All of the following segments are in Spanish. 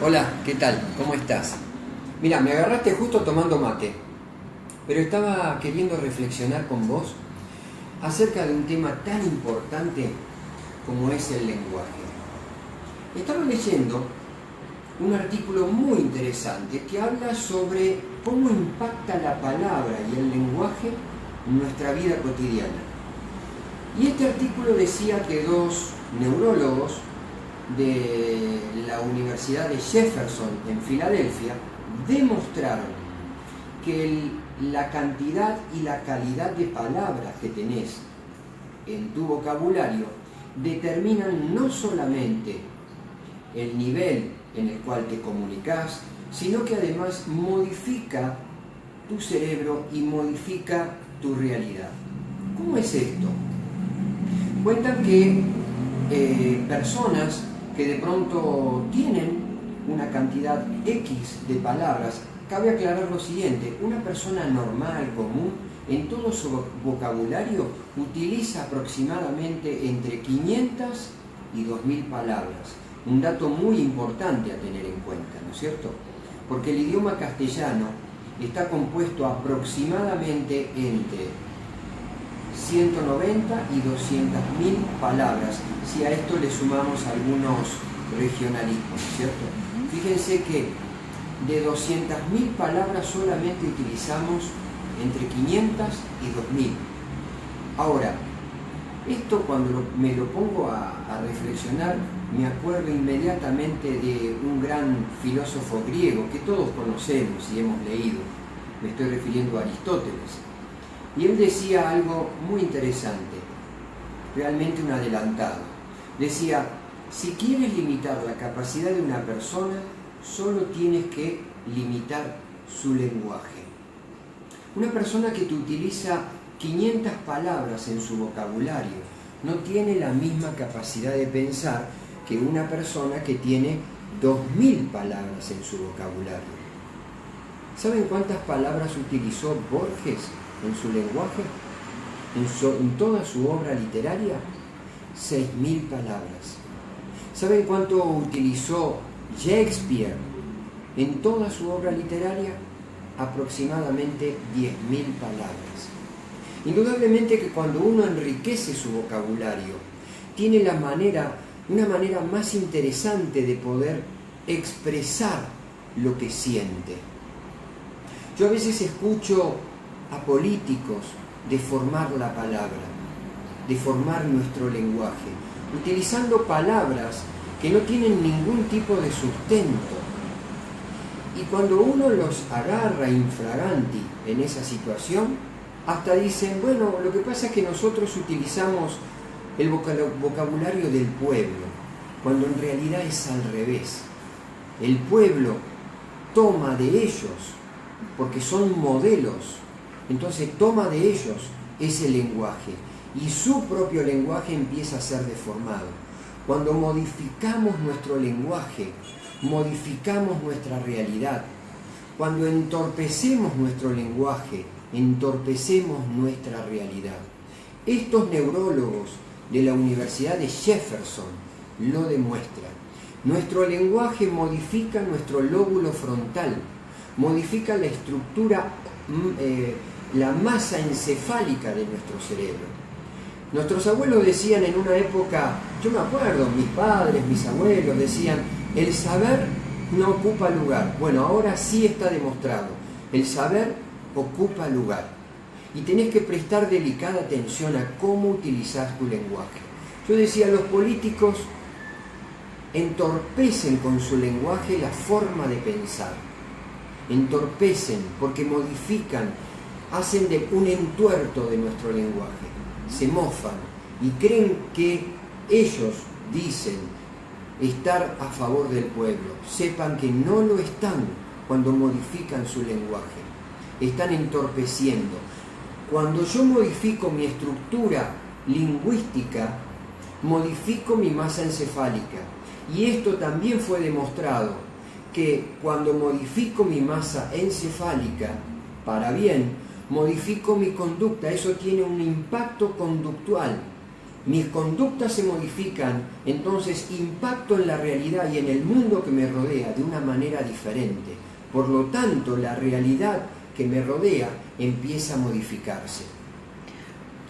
Hola, ¿qué tal? ¿Cómo estás? Mira, me agarraste justo tomando mate, pero estaba queriendo reflexionar con vos acerca de un tema tan importante como es el lenguaje. Estaba leyendo un artículo muy interesante que habla sobre cómo impacta la palabra y el lenguaje en nuestra vida cotidiana. Y este artículo decía que dos neurólogos de la Universidad de Jefferson en Filadelfia demostraron que la cantidad y la calidad de palabras que tenés en tu vocabulario determinan no solamente el nivel en el cual te comunicas, sino que además modifica tu cerebro y modifica tu realidad. ¿Cómo es esto? Cuentan que personas que de pronto tienen una cantidad X de palabras, cabe aclarar lo siguiente: una persona normal, común, en todo su vocabulario utiliza aproximadamente entre 500 y 2000 palabras. Un dato muy importante a tener en cuenta, ¿no es cierto? Porque el idioma castellano está compuesto aproximadamente entre 190 y 200.000 palabras, si a esto le sumamos algunos regionalismos, ¿cierto? Fíjense que de 200.000 palabras solamente utilizamos entre 500 y 2000. Ahora, esto cuando me lo pongo a reflexionar, me acuerdo inmediatamente de un gran filósofo griego que todos conocemos y hemos leído. Me estoy refiriendo a Aristóteles. Y él decía algo muy interesante, realmente un adelantado. Decía: si quieres limitar la capacidad de una persona, solo tienes que limitar su lenguaje. Una persona que te utiliza 500 palabras en su vocabulario no tiene la misma capacidad de pensar que una persona que tiene 2000 palabras en su vocabulario. ¿Saben cuántas palabras utilizó Borges en su lenguaje? En toda su obra literaria, 6000 palabras. ¿Saben cuánto utilizó Shakespeare en toda su obra literaria? Aproximadamente 10.000 palabras. Indudablemente que cuando uno enriquece su vocabulario, tiene una manera más interesante de poder expresar lo que siente. Yo a veces escucho a políticos deformar la palabra, deformar nuestro lenguaje, utilizando palabras que no tienen ningún tipo de sustento. Y cuando uno los agarra infraganti en esa situación, hasta dicen: bueno, lo que pasa es que nosotros utilizamos el vocabulario del pueblo, cuando en realidad es al revés. El pueblo toma de ellos, porque son modelos, entonces toma de ellos ese lenguaje y su propio lenguaje empieza a ser deformado. Cuando modificamos nuestro lenguaje, modificamos nuestra realidad. Cuando entorpecemos nuestro lenguaje, entorpecemos nuestra realidad. Estos neurólogos de la Universidad de Jefferson lo demuestran. Nuestro lenguaje modifica nuestro lóbulo frontal, modifica la estructura, la masa encefálica de nuestro cerebro. Nuestros abuelos decían en una época, yo me acuerdo, mis padres, mis abuelos decían: el saber no ocupa lugar. Bueno, ahora sí está demostrado, el saber ocupa lugar. Y tenés que prestar delicada atención a cómo utilizás tu lenguaje. Yo decía, los políticos entorpecen con su lenguaje la forma de pensar. Entorpecen porque modifican, hacen de un entuerto de nuestro lenguaje. Se mofan y creen que ellos dicen estar a favor del pueblo. Sepan que no lo están cuando modifican su lenguaje. Están entorpeciendo. Cuando yo modifico mi estructura lingüística, modifico mi masa encefálica. Y esto también fue demostrado, que cuando modifico mi masa encefálica, para bien, modifico mi conducta. Eso tiene un impacto conductual mis conductas se modifican, entonces impacto en la realidad y en el mundo que me rodea de una manera diferente. Por lo tanto, la realidad que me rodea empieza a modificarse.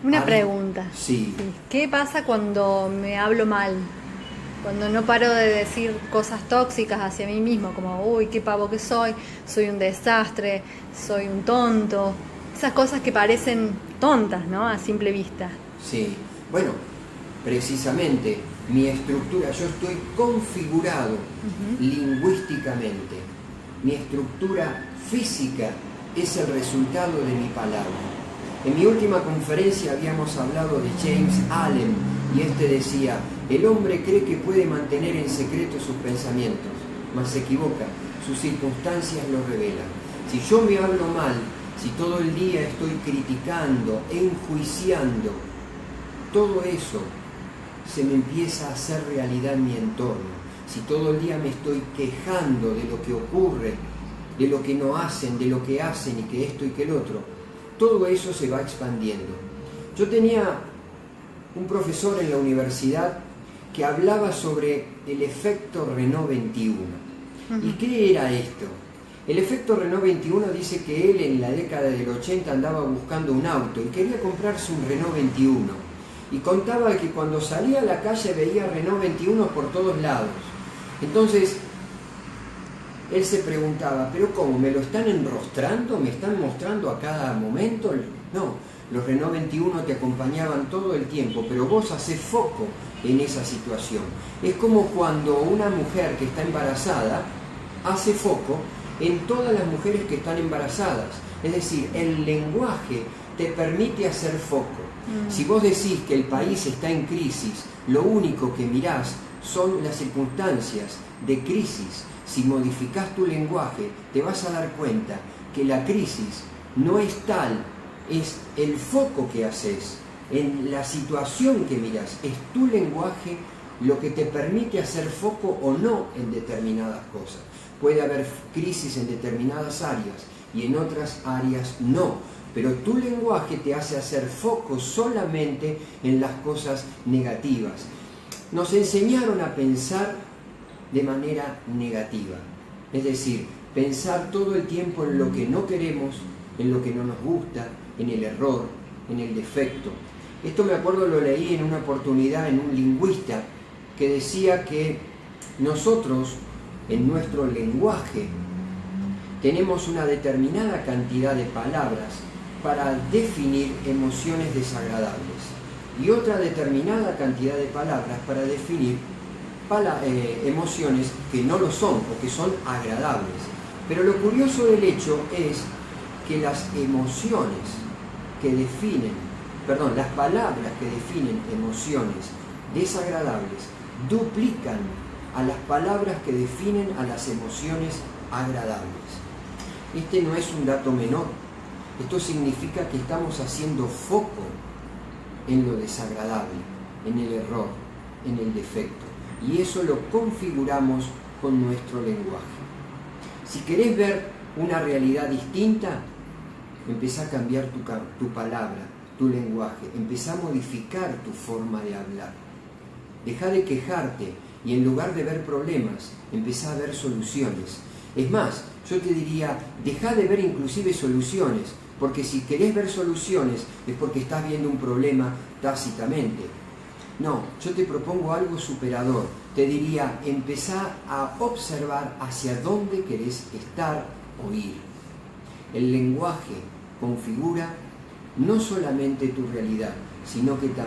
Una pregunta. Sí. ¿Qué pasa cuando me hablo mal? Cuando no paro de decir cosas tóxicas hacia mí mismo, como, uy, qué pavo que soy un desastre, soy un tonto. Esas cosas que parecen tontas, ¿no? A simple vista. Sí. Bueno, precisamente mi estructura, yo estoy configurado lingüísticamente. Mi estructura física es el resultado de mi palabra. En mi última conferencia habíamos hablado de James Allen y este decía: el hombre cree que puede mantener en secreto sus pensamientos, mas se equivoca, sus circunstancias lo revelan. Si yo me hablo mal, si todo el día estoy criticando, enjuiciando, todo eso se me empieza a hacer realidad en mi entorno. Si todo el día me estoy quejando de lo que ocurre, de lo que no hacen, de lo que hacen y que esto y que el otro, todo eso se va expandiendo. Yo tenía un profesor en la universidad que hablaba sobre el efecto Renault 21. ¿Y qué era esto? El efecto Renault 21 dice que él en la década del 80 andaba buscando un auto y quería comprarse un Renault 21. Y contaba que cuando salía a la calle veía Renault 21 por todos lados. Entonces, él se preguntaba, ¿pero cómo? ¿Me lo están enrostrando? ¿Me están mostrando a cada momento? No, los Renault 21 te acompañaban todo el tiempo, pero vos hacés foco en esa situación. Es como cuando una mujer que está embarazada hace foco en todas las mujeres que están embarazadas. Es decir, el lenguaje te permite hacer foco. Si vos decís que el país está en crisis, lo único que mirás son las circunstancias de crisis. Si modificás tu lenguaje, te vas a dar cuenta que la crisis no es tal, es el foco que haces en la situación que mirás. Es tu lenguaje lo que te permite hacer foco o no en determinadas cosas. Puede haber crisis en determinadas áreas y en otras áreas no. Pero tu lenguaje te hace hacer foco solamente en las cosas negativas. Nos enseñaron a pensar de manera negativa. Es decir, pensar todo el tiempo en lo que no queremos, en lo que no nos gusta, en el error, en el defecto. Esto me acuerdo, lo leí en una oportunidad en un lingüista que decía que nosotros, en nuestro lenguaje, tenemos una determinada cantidad de palabras para definir emociones desagradables y otra determinada cantidad de palabras para definir emociones que no lo son o que son agradables. Pero lo curioso del hecho es que las palabras que definen emociones desagradables duplican a las palabras que definen a las emociones agradables. Este no es un dato menor. Esto significa que estamos haciendo foco en lo desagradable, en el error, en el defecto. Y eso lo configuramos con nuestro lenguaje. Si querés ver una realidad distinta, empezá a cambiar tu palabra, tu lenguaje. Empezá a modificar tu forma de hablar. Dejá de quejarte y en lugar de ver problemas, empezá a ver soluciones. Es más, yo te diría, dejá de ver inclusive soluciones, porque si querés ver soluciones es porque estás viendo un problema tácitamente. No, yo te propongo algo superador. Te diría, empezá a observar hacia dónde querés estar o ir. El lenguaje configura no solamente tu realidad, sino que también